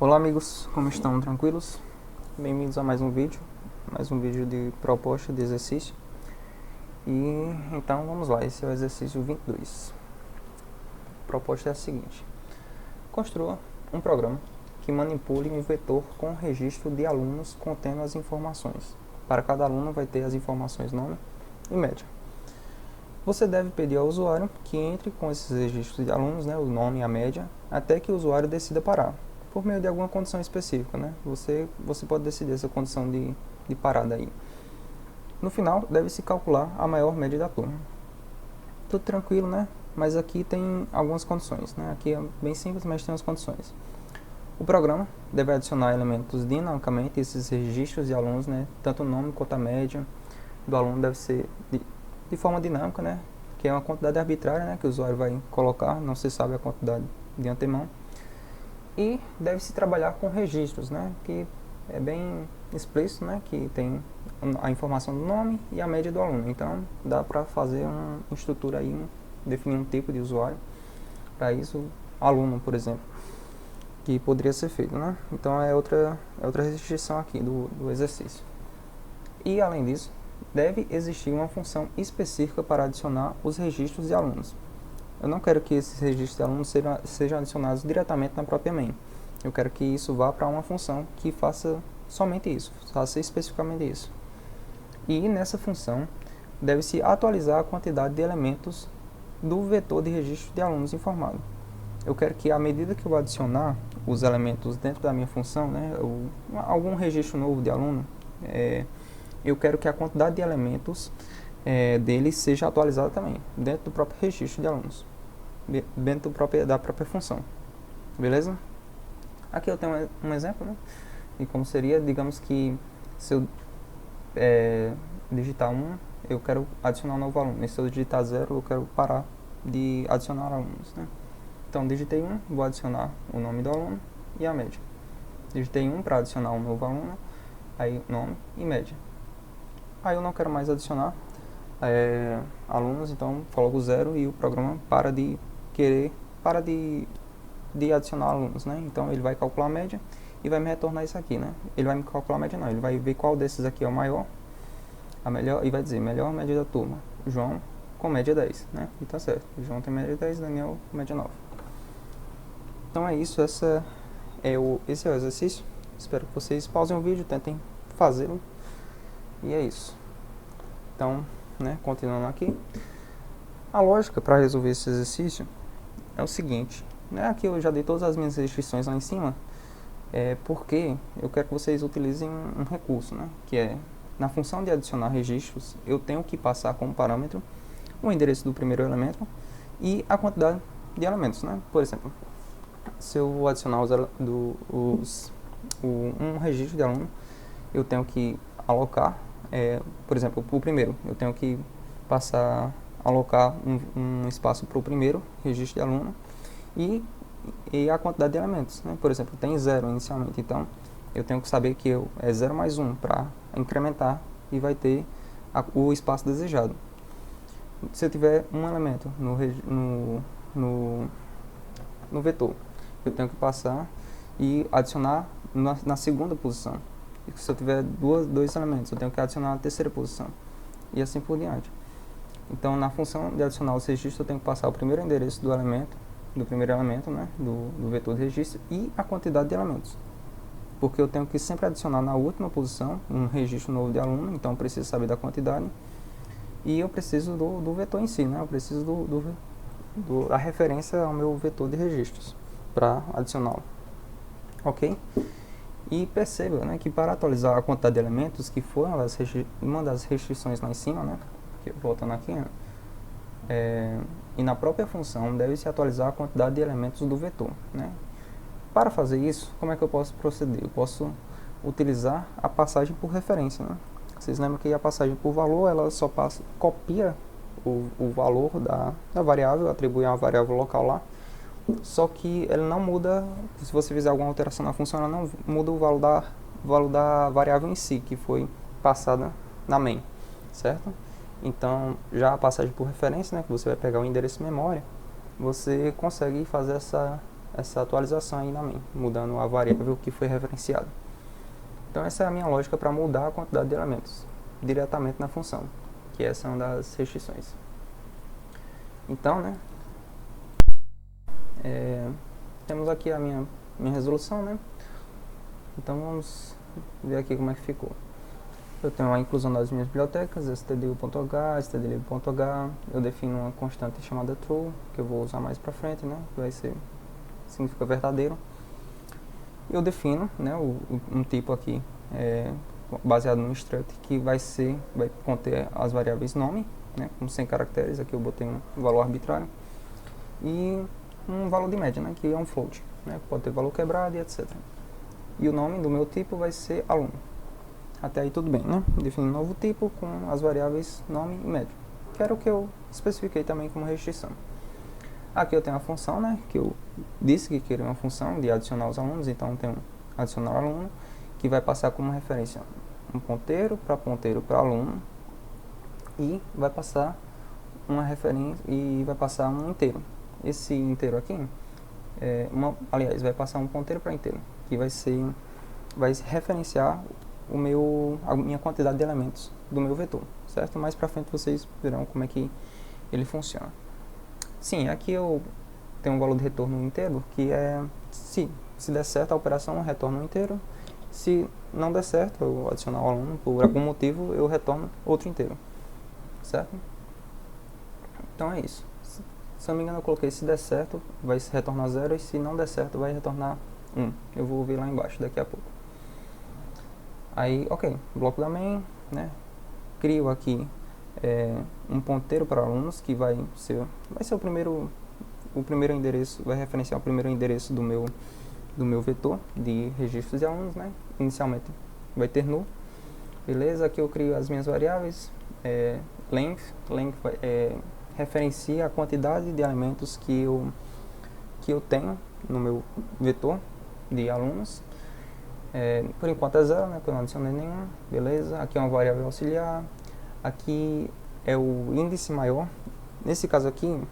Olá amigos, como estão? Tranquilos? Bem-vindos a mais um vídeo de proposta de exercício. E então vamos lá, esse é o exercício 22. A proposta é a seguinte: construa um programa que manipule um vetor com registro de alunos contendo as informações. Para cada aluno vai ter as informações nome e média. Você deve pedir ao usuário que entre com esses registros de alunos, o nome e a média, até que o usuário decida parar, por meio de alguma condição específica, Você pode decidir essa condição de parada aí. No final, deve-se calcular a maior média da turma. Tudo tranquilo, Mas aqui tem algumas condições, Aqui é bem simples, mas tem umas condições. O programa deve adicionar elementos dinamicamente esses registros de alunos, Tanto o nome quanto a média do aluno deve ser de forma dinâmica, Que é uma quantidade arbitrária, que o usuário vai colocar, não se sabe a quantidade de antemão. E deve-se trabalhar com registros, Que é bem explícito, Que tem a informação do nome e a média do aluno. Então, dá para fazer uma estrutura aí, definir um tipo de usuário. Para isso, aluno, por exemplo, que poderia ser feito, Então, é outra restrição aqui do exercício. E, além disso, deve existir uma função específica para adicionar os registros de alunos. Eu não quero que esses registros de alunos sejam adicionados diretamente na própria main. Eu quero que isso vá para uma função que faça somente isso, faça especificamente isso. E nessa função, deve-se atualizar a quantidade de elementos do vetor de registro de alunos informado. Eu quero que, à medida que eu adicionar os elementos dentro da minha função, algum registro novo de aluno, eu quero que a quantidade de elementos dele seja atualizada também, dentro do próprio registro de alunos, dentro da própria função. Beleza? Aqui eu tenho um exemplo, de como seria, digamos que se eu digitar 1, eu quero adicionar um novo aluno, e se eu digitar 0, eu quero parar de adicionar alunos, Então, digitei 1, vou adicionar o nome do aluno e a média. Digitei 1 para adicionar um novo aluno, aí nome e média. Aí eu não quero mais adicionar alunos, então coloco 0 e o programa para de adicionar alunos, Então ele vai calcular a média e vai me retornar isso aqui, Ele vai me calcular a média não, ele vai ver qual desses aqui é o maior, a melhor, e vai dizer melhor média da turma, João com média 10, E tá certo, João tem média 10, Daniel com média 9. Então é isso, esse é o exercício. Espero que vocês pausem o vídeo, tentem fazê-lo. E é isso. Então, continuando aqui. A lógica para resolver esse exercício é o seguinte. Aqui eu já dei todas as minhas restrições lá em cima. Porque eu quero que vocês utilizem um recurso, que é, na função de adicionar registros, eu tenho que passar como parâmetro o endereço do primeiro elemento e a quantidade de elementos, Por exemplo, se eu vou adicionar um registro de aluno, eu tenho que alocar, por exemplo, o primeiro, eu tenho que alocar um espaço para o primeiro registro de aluno e a quantidade de elementos, Por exemplo, tem 0 inicialmente, então eu tenho que saber que é 0 mais 1 para incrementar e vai ter o espaço desejado. Se eu tiver um elemento no vetor, eu tenho que passar e adicionar na segunda posição. E se eu tiver dois elementos, eu tenho que adicionar na terceira posição. E assim por diante. Então, na função de adicionar os registros, eu tenho que passar o primeiro endereço do primeiro elemento, do vetor de registro, e a quantidade de elementos. Porque eu tenho que sempre adicionar na última posição um registro novo de aluno, então eu preciso saber da quantidade. E eu preciso do vetor em si, Eu preciso da referência ao meu vetor de registros para adicioná-lo. Ok? E perceba, que para atualizar a quantidade de elementos, que foi uma das restrições lá em cima, voltando aqui, e na própria função deve-se atualizar a quantidade de elementos do vetor, Para fazer isso, como é que eu posso proceder? Eu posso utilizar a passagem por referência, Vocês lembram que a passagem por valor, ela só copia o valor da variável, atribui a variável local lá, só que ela não muda, se você fizer alguma alteração na função, ela não muda o valor da variável em si, que foi passada na main, certo? Então, já a passagem por referência, que você vai pegar o endereço memória, você consegue fazer essa atualização aí na main, mudando a variável que foi referenciada. Então essa é a minha lógica para mudar a quantidade de elementos diretamente na função, que essa é uma das restrições. Então, né, temos aqui a minha resolução, né? Então vamos ver aqui como é que ficou. Eu tenho a inclusão das minhas bibliotecas, stdu.h, stdlib.h. Eu defino uma constante chamada true, que eu vou usar mais pra frente, né? Que vai ser, significa verdadeiro. Eu defino, né, um tipo aqui baseado no struct, que vai conter as variáveis nome, né, com 100 caracteres. Aqui eu botei um valor arbitrário. E um valor de média, né, que é um float, né? Pode ter valor quebrado e etc. E o nome do meu tipo vai ser aluno. Até aí tudo bem, né? Defino um novo tipo com as variáveis nome e média, que era o que eu especifiquei também como restrição. Aqui eu tenho a função, né? Que eu disse que queria uma função de adicionar os alunos, então eu tenho adicionar aluno, que vai passar como referência um ponteiro para aluno, e vai passar uma referência e vai passar um inteiro. Esse inteiro aqui, aliás, vai passar um ponteiro para inteiro, que vai referenciar a minha quantidade de elementos do meu vetor, certo? Mais pra frente vocês verão como é que ele funciona. Sim, aqui eu tenho um valor de retorno inteiro, que é, se der certo a operação, retorna um inteiro. Se não der certo, eu adicionar o aluno, por algum motivo, eu retorno outro inteiro, certo? Então é isso. Se eu não me engano, eu coloquei se der certo, vai retornar 0, e se não der certo, vai retornar 1. Eu vou ver lá embaixo daqui a pouco. Aí, ok, bloco da main, né? Crio aqui um ponteiro para alunos, que vai ser o primeiro endereço, vai referenciar o primeiro endereço do meu vetor de registros de alunos, né? Inicialmente vai ter null, beleza? Aqui eu crio as minhas variáveis, length referencia a quantidade de elementos que eu tenho no meu vetor de alunos. Por enquanto é 0, né, porque eu não adicionei nenhum, beleza. Aqui é uma variável auxiliar, aqui é o índice maior. Nesse caso aqui,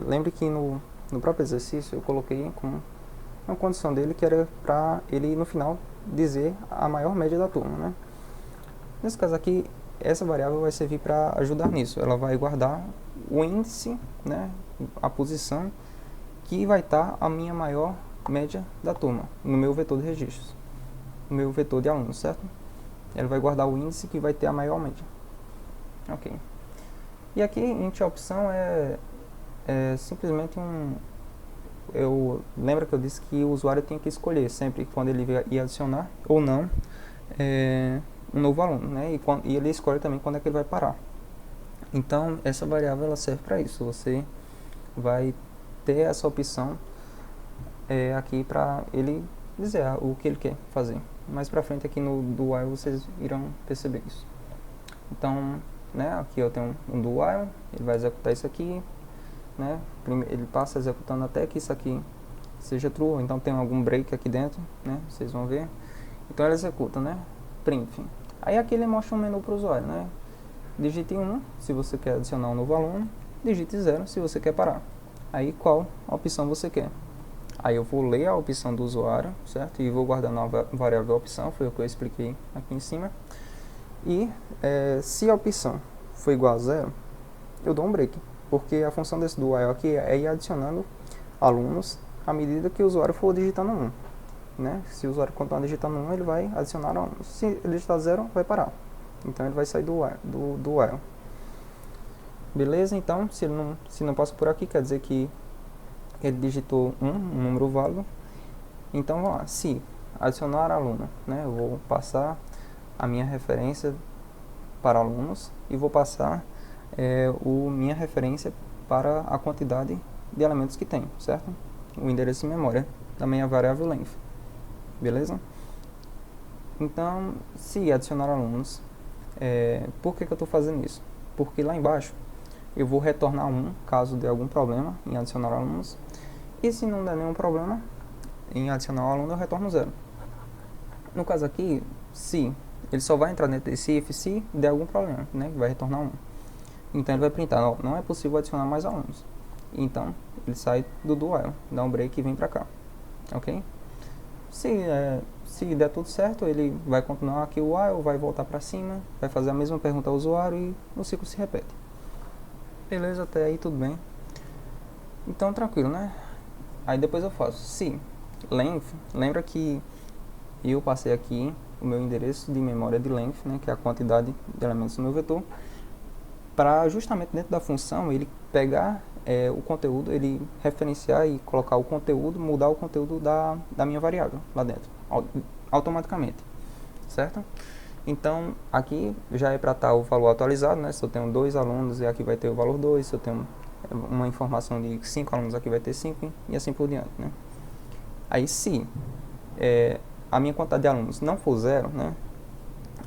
lembre que no próprio exercício eu coloquei como uma condição dele, que era para ele no final dizer a maior média da turma, né. Nesse caso aqui, essa variável vai servir para ajudar nisso. Ela vai guardar o índice, né, a posição que vai estar a minha maior média da turma no meu vetor de registros, no meu vetor de alunos, certo? Ela vai guardar o índice que vai ter a maior média. Ok. E aqui, int opção é simplesmente lembra que eu disse que o usuário tem que escolher sempre quando ele ia adicionar ou não um novo aluno, né? E ele escolhe também quando é que ele vai parar. Então essa variável ela serve para isso. Você vai ter essa opção aqui para ele dizer o que ele quer fazer. Mais pra frente aqui no do while vocês irão perceber isso. Então, né, aqui eu tenho um do while, ele vai executar isso aqui, né? Ele passa executando até que isso aqui seja true, ou então tem algum break aqui dentro, né? Vocês vão ver. Então ele executa, né? Print. Aí aqui ele mostra um menu para o usuário, né? Digite 1 se você quer adicionar um novo aluno, digite 0 se você quer parar. Aí qual opção você quer? Aí eu vou ler a opção do usuário, certo? E vou guardar na variável opção, foi o que eu expliquei aqui em cima. E se a opção for igual a 0, eu dou um break, porque a função desse do while aqui é ir adicionando alunos à medida que o usuário for digitando 1. Né? Se o usuário continuar digitando 1, ele vai adicionar alunos. Se ele digitar 0, vai parar. Então ele vai sair do while. Beleza? Então, se não passa por aqui, quer dizer que ele digitou um número válido. Então vamos lá, se adicionar aluno, né? Eu vou passar a minha referência para alunos e vou passar minha referência para a quantidade de elementos que tem, certo? O endereço de memória, também a variável length, beleza? Então, se adicionar alunos, por que eu estou fazendo isso? Porque lá embaixo eu vou retornar 1 caso dê algum problema em adicionar alunos, e se não der nenhum problema em adicionar um aluno, eu retorno 0. No caso aqui, se ele só vai entrar dentro desse if se der algum problema, né, vai retornar 1. Então ele vai printar, não é possível adicionar mais alunos. Então, ele sai do while, dá um break e vem para cá, ok? Se der tudo certo, ele vai continuar aqui o while, vai voltar para cima, vai fazer a mesma pergunta ao usuário e o ciclo se repete. Beleza, até aí tudo bem. Então, tranquilo, né? Aí depois eu faço se length, lembra que eu passei aqui o meu endereço de memória de length, né, que é a quantidade de elementos no meu vetor, para justamente dentro da função ele pegar o conteúdo, ele referenciar e colocar o conteúdo, mudar o conteúdo da minha variável lá dentro, automaticamente, certo? Então, aqui já é para estar o valor atualizado, né? Se eu tenho 2 alunos, aqui vai ter o valor 2, se eu tenho uma informação de 5 alunos, aqui vai ter 5, e assim por diante, né? Aí, se a minha quantidade de alunos não for 0, né?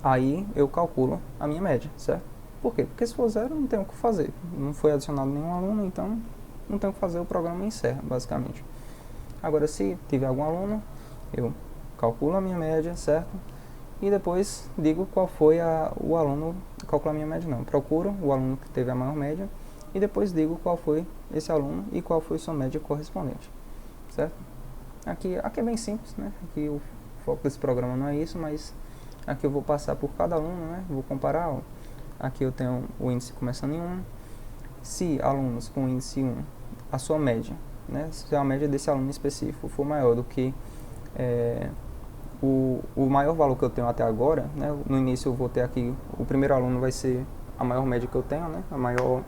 Aí eu calculo a minha média, certo? Por quê? Porque se for 0, não tem o que fazer. Não foi adicionado nenhum aluno, então não tem o que fazer, o programa encerra, basicamente. Agora, se tiver algum aluno, eu calculo a minha média, certo? E depois digo qual foi o aluno, calculo a minha média não, procuro o aluno que teve a maior média e depois digo qual foi esse aluno e qual foi sua média correspondente, certo? Aqui é bem simples, né? Aqui o foco desse programa não é isso, mas aqui eu vou passar por cada aluno, né? Vou comparar, ó. Aqui eu tenho o índice começando em 1, se alunos com índice 1, a sua média, né? Se a média desse aluno específico for maior do que o maior valor que eu tenho até agora, né? No início eu vou ter aqui, o primeiro aluno vai ser a maior média que eu tenho, né? A maior,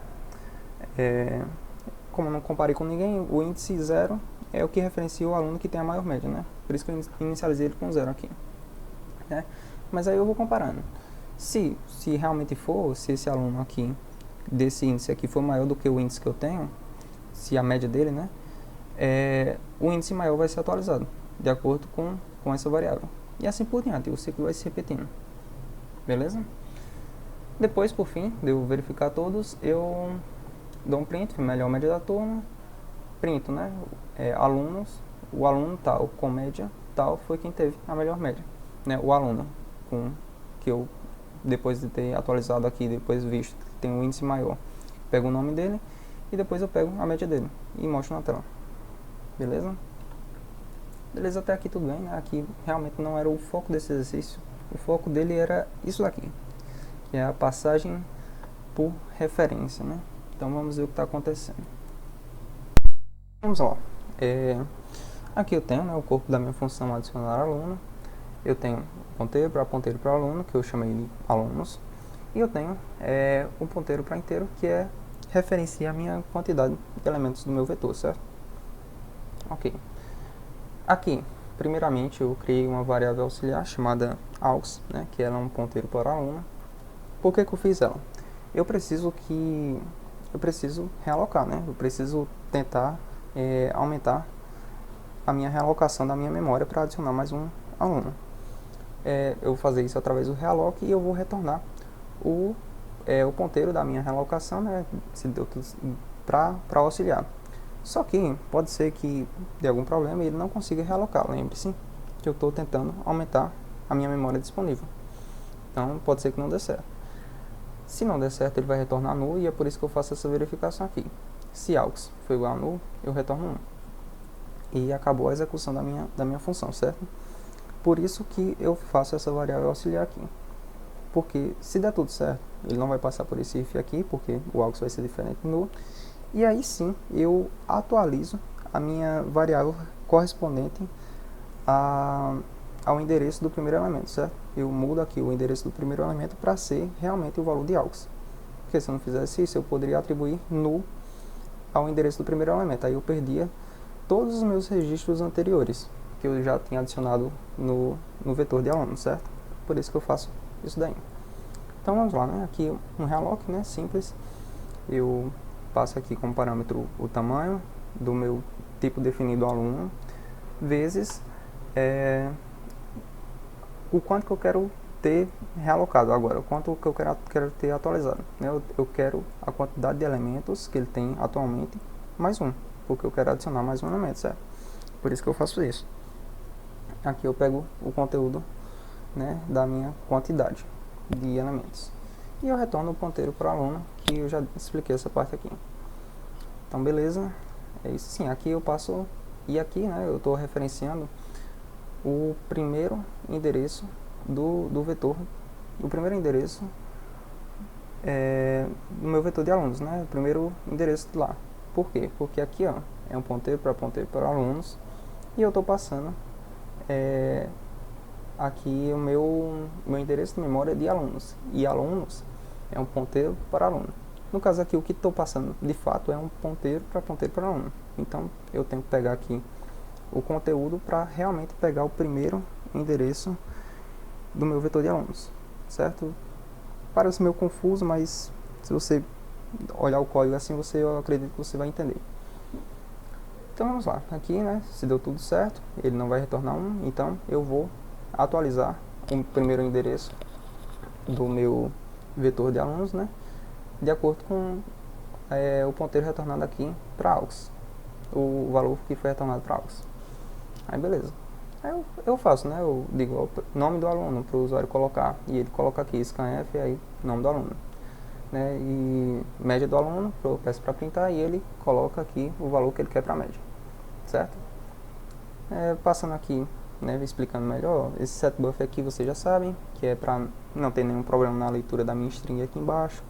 como eu não comparei com ninguém, o índice 0 é o que referencia o aluno que tem a maior média, né? Por isso que eu inicializei ele com 0 aqui, né? Mas aí eu vou comparando. Se realmente for, se esse aluno aqui, desse índice aqui, for maior do que o índice que eu tenho, se a média dele, né? O índice maior vai ser atualizado, de acordo com essa variável. E assim por diante, o ciclo vai se repetindo. Beleza? Depois, por fim, de eu verificar todos, eu dou um print, melhor média da turma, printo, né? Alunos, o aluno tal, com média tal, foi quem teve a melhor média, né? O aluno que eu, depois de ter atualizado aqui, depois visto que tem um índice maior, pego o nome dele e depois eu pego a média dele e mostro na tela. Beleza? Beleza, até aqui tudo bem, né? Aqui realmente não era o foco desse exercício. O foco dele era isso daqui, que é a passagem por referência, né? Então vamos ver o que está acontecendo. Vamos lá. Aqui eu tenho, né, o corpo da minha função adicionar aluno. Eu tenho ponteiro para aluno, que eu chamei de alunos. E eu tenho um ponteiro para inteiro, que referencia a minha quantidade de elementos do meu vetor, certo? Ok. Aqui, primeiramente, eu criei uma variável auxiliar chamada aux, né, que ela é um ponteiro para aluno. Por que eu fiz ela? Eu preciso realocar, né? Eu preciso tentar aumentar a minha realocação da minha memória para adicionar mais um aluno. Eu vou fazer isso através do realoc e eu vou retornar o ponteiro da minha realocação, né, para auxiliar. Só que pode ser que dê algum problema e ele não consiga realocar. Lembre-se que eu estou tentando aumentar a minha memória disponível. Então pode ser que não dê certo. Se não der certo, ele vai retornar null e é por isso que eu faço essa verificação aqui. Se aux for igual a null, eu retorno 1. E acabou a execução da minha função, certo? Por isso que eu faço essa variável auxiliar aqui. Porque se der tudo certo, ele não vai passar por esse if aqui, porque o aux vai ser diferente do null. E aí sim, eu atualizo a minha variável correspondente ao endereço do primeiro elemento, certo? Eu mudo aqui o endereço do primeiro elemento para ser realmente o valor de aux. Porque se eu não fizesse isso, eu poderia atribuir null ao endereço do primeiro elemento. Aí eu perdia todos os meus registros anteriores, que eu já tinha adicionado no vetor de aluno, certo? Por isso que eu faço isso daí. Então vamos lá, né? Aqui um realoc, né? Simples. Eu passo aqui como parâmetro o tamanho do meu tipo definido aluno, vezes o quanto que eu quero ter realocado agora, o quanto que eu quero ter atualizado. Eu quero a quantidade de elementos que ele tem atualmente, mais um, porque eu quero adicionar mais um elemento, certo? Por isso que eu faço isso. Aqui eu pego o conteúdo, né, da minha quantidade de elementos. E eu retorno o ponteiro para o aluno, que eu já expliquei essa parte aqui. Então, beleza. É isso sim, aqui eu passo, e aqui, né, eu estou referenciando o primeiro endereço do vetor, o primeiro endereço do meu vetor de alunos, né, o primeiro endereço de lá. Por quê? Porque aqui, ó, é um ponteiro para alunos, e eu estou passando aqui o meu endereço de memória de alunos, e alunos é um ponteiro para aluno. No caso aqui, o que estou passando de fato é um ponteiro para aluno. Então, eu tenho que pegar aqui o conteúdo para realmente pegar o primeiro endereço do meu vetor de alunos, certo? Parece meio confuso, mas se você olhar o código assim, eu acredito que você vai entender. Então vamos lá, aqui, né, se deu tudo certo, ele não vai retornar 1, então eu vou atualizar o primeiro endereço do meu vetor de alunos, né, de acordo com o ponteiro retornado aqui para aux, o valor que foi retornado para aux. Aí beleza. Aí eu faço, né, eu digo o nome do aluno para o usuário colocar, e ele coloca aqui scanf, aí nome do aluno, né, e média do aluno, eu peço para printar, e ele coloca aqui o valor que ele quer para a média, certo? Passando aqui, né, explicando melhor, esse setBuffer aqui vocês já sabem, que é para não ter nenhum problema na leitura da minha string aqui embaixo.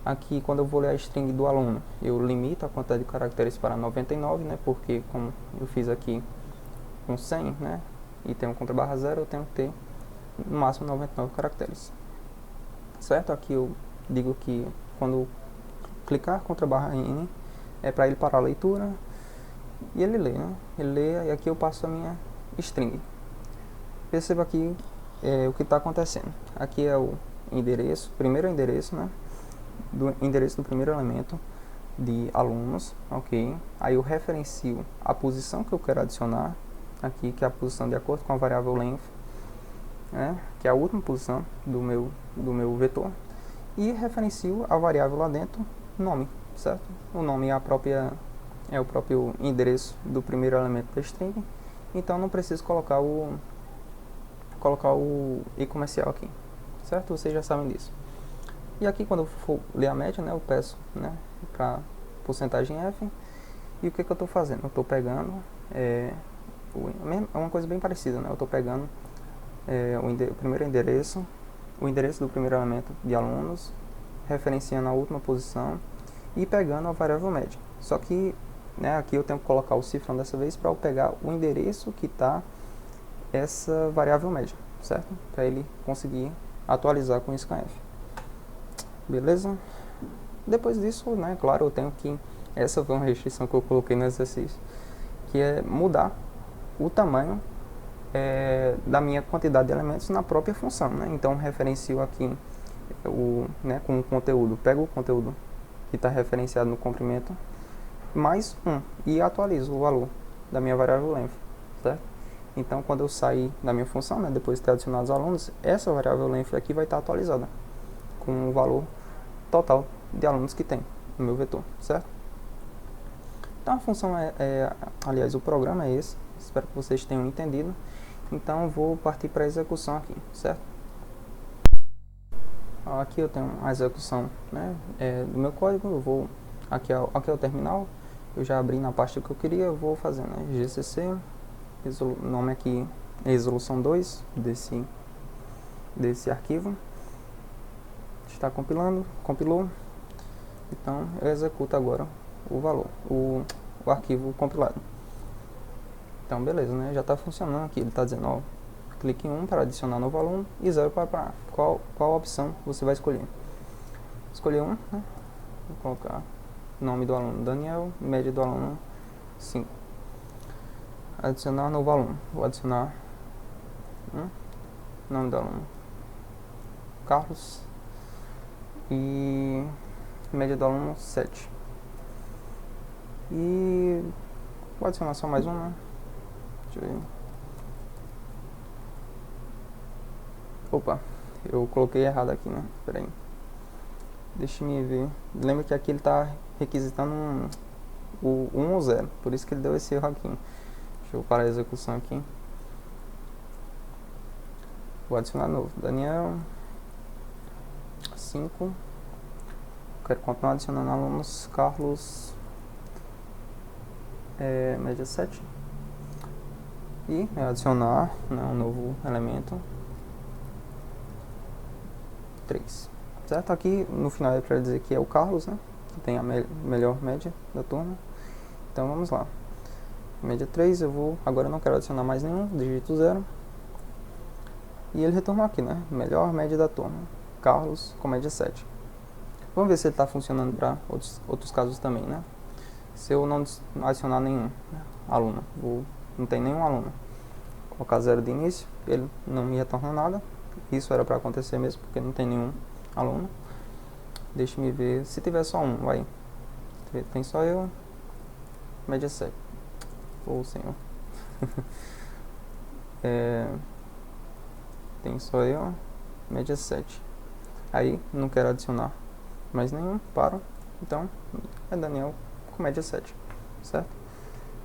Aqui, quando eu vou ler a string do aluno, eu limito a quantidade de caracteres para 99, né, porque como eu fiz aqui com 100, né, e tem um contra barra 0, eu tenho que ter no máximo 99 caracteres, certo? Aqui eu digo que quando clicar contra barra n é para ele parar a leitura e ele lê, né? Ele lê, e aqui eu passo a minha string. Perceba aqui o que está acontecendo. Aqui é o endereço, primeiro endereço, né, do endereço do primeiro elemento de alunos, ok? Aí eu referencio a posição que eu quero adicionar aqui, que é a posição de acordo com a variável length, né, que é a última posição do meu vetor, e referencio a variável lá dentro, nome, certo? O nome é o próprio endereço do primeiro elemento da string, então não preciso colocar o i comercial aqui, certo? Vocês já sabem disso. E aqui, quando eu for ler a média, né, eu peço, né, para porcentagem f, e o que eu estou fazendo? Eu estou pegando é uma coisa bem parecida, né? Eu estou pegando o primeiro endereço, o endereço do primeiro elemento de alunos, referenciando a última posição e pegando a variável média. Só que, né, aqui eu tenho que colocar o cifrão dessa vez para eu pegar o endereço que está essa variável média, certo? Para ele conseguir atualizar com o scanf. Beleza? Depois disso, né, claro, eu tenho que, essa foi uma restrição que eu coloquei no exercício, que é mudar o tamanho da minha quantidade de elementos na própria função, né? Então referencio aqui com o conteúdo, pego o conteúdo que está referenciado no comprimento mais 1 e atualizo o valor da minha variável length, certo? Então quando eu sair da minha função, né, depois de ter adicionado os alunos, essa variável length aqui vai estar atualizada com o valor total de alunos que tem no meu vetor, certo? Então a função aliás, o programa é esse, espero que vocês tenham entendido. Então eu vou partir para a execução aqui, certo? Aqui eu tenho a execução, né, do meu código. Eu vou aqui é o terminal. Eu já abri na pasta que eu queria. Eu vou fazer, né, gcc, nome aqui é resolução 2 desse arquivo. Está compilou. Então eu executo agora o valor, o arquivo compilado. Então beleza, né? Já está funcionando aqui. Ele está dizendo, ó, clique em 1 para adicionar novo aluno e 0 para parar. Qual opção você vai escolher? Escolher 1, né? Vou colocar nome do aluno Daniel, média do aluno 5. Adicionar novo aluno. Vou adicionar nome do aluno Carlos e média do aluno 7. E vou adicionar só mais um, né? Deixa eu ver. Opa, eu coloquei errado aqui, né? Espera aí. Deixa eu ver. Lembra que aqui ele está requisitando o 1 ou 0. Por isso que ele deu esse erro aqui. Deixa eu parar a execução aqui. Vou adicionar novo. Daniel 5. Quero continuar adicionando alunos. Carlos média 7. E adicionar, né, um novo elemento 3. Certo? Aqui no final é para dizer que é o Carlos, né, que tem a melhor média da turma. Então vamos lá. Média 3, agora eu não quero adicionar mais nenhum, digito 0. E ele retornou aqui, né? Melhor média da turma. Carlos com média 7. Vamos ver se ele está funcionando para outros casos também, né? Se eu não adicionar nenhum, né, aluno, não tem nenhum aluno, colocar 0 de início, ele não me retorna nada. Isso era para acontecer mesmo, porque não tem nenhum aluno. Deixa-me ver, se tiver só um, vai. Tem só eu, média 7. Ou senhor. Tem só eu, média 7. Aí, não quero adicionar mais nenhum, paro. Então, é Daniel com média 7, certo?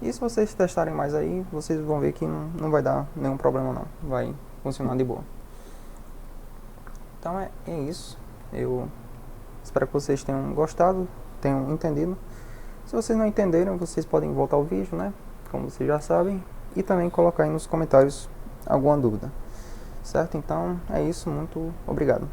E se vocês testarem mais aí, vocês vão ver que não vai dar nenhum problema não. Vai funcionar de boa. Então é isso. Eu espero que vocês tenham gostado, tenham entendido. Se vocês não entenderam, vocês podem voltar ao vídeo, né? Como vocês já sabem. E também colocar aí nos comentários alguma dúvida. Certo? Então é isso. Muito obrigado.